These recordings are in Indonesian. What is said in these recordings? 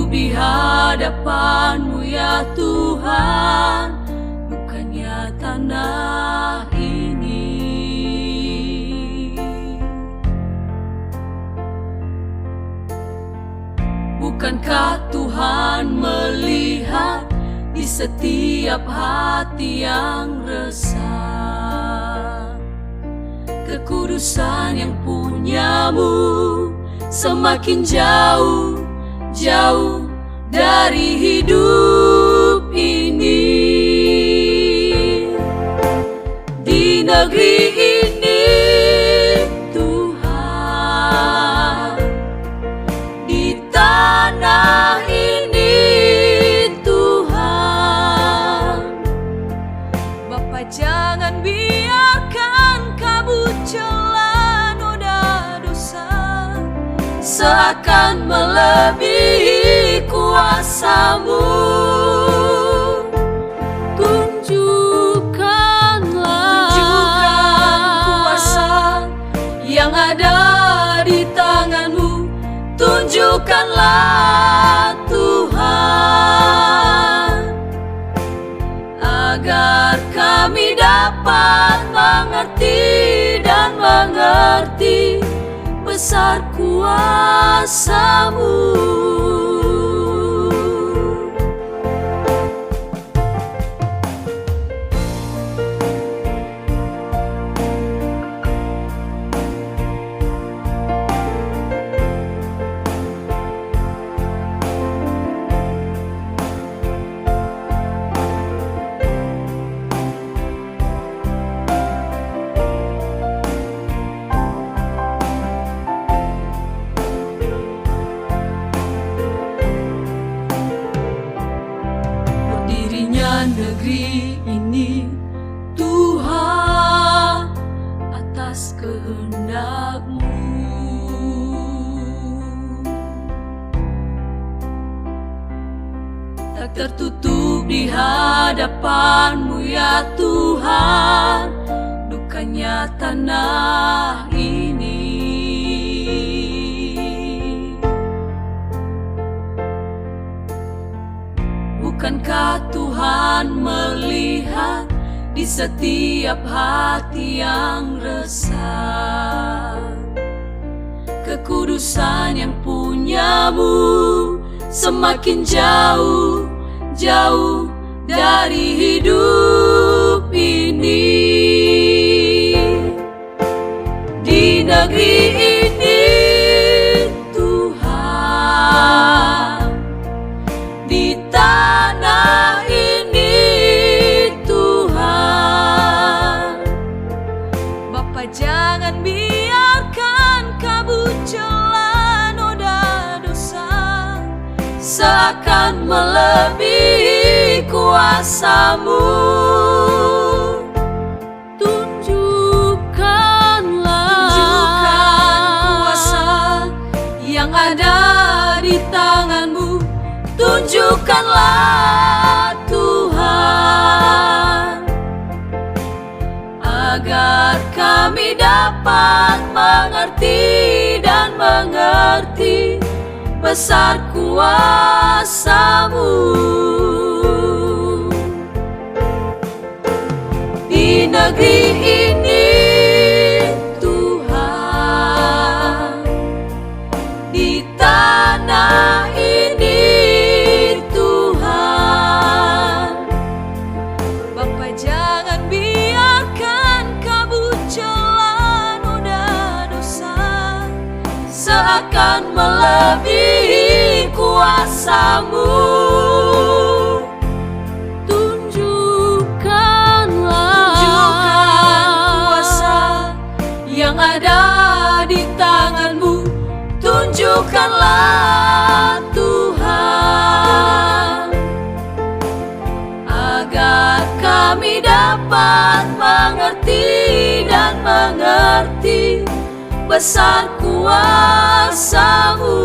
di hadapan-Mu ya Tuhan, bukannya tanah ini. Bukankah Tuhan melihat di setiap hati yang resah? Kekudusan yang punya-Mu semakin jauh, jauh dari hidup ini. Di negeri ini Tuhan, di tanah ini Tuhan, Bapa jangan biarkan kabut celah noda dosa seakan melebihi kuasa-Mu. Tunjukkanlah kuasa yang ada di tangan-Mu. Tunjukkanlah Tuhan, agar kami dapat mengerti dan mengerti besar kuasa-Mu. Negeri ini Tuhan atas kehendak-Mu. Tak tertutup di hadapan-Mu ya Tuhan, bukannya tanah ini. Bukankah Tuhan melihat di setiap hati yang resah? Kekudusan yang punya-Mu semakin jauh, jauh dari hidup ini. Di negeri ini Tuhan, di tanah ini Tuhan, Bapa jangan biarkan kabut celah noda dosa seakan melebihi kuasa-Mu. Tunjukkanlah kuasa yang ada di tangan-Mu. Tunjukkanlah Tuhan, agar kami dapat mengerti dan mengerti besar kuasa-Mu. Di negeri ini Tuhan, di tanah ini akan melebihi kuasa-Mu. Tunjukkanlah kuasa yang ada di tangan-Mu. Tunjukkanlah Tuhan, agar kami dapat mengerti dan mengerti besar kuasa-Mu,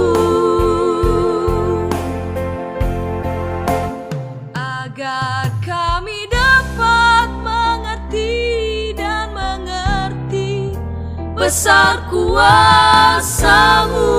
agar kami dapat mengerti dan mengerti besar kuasa-Mu.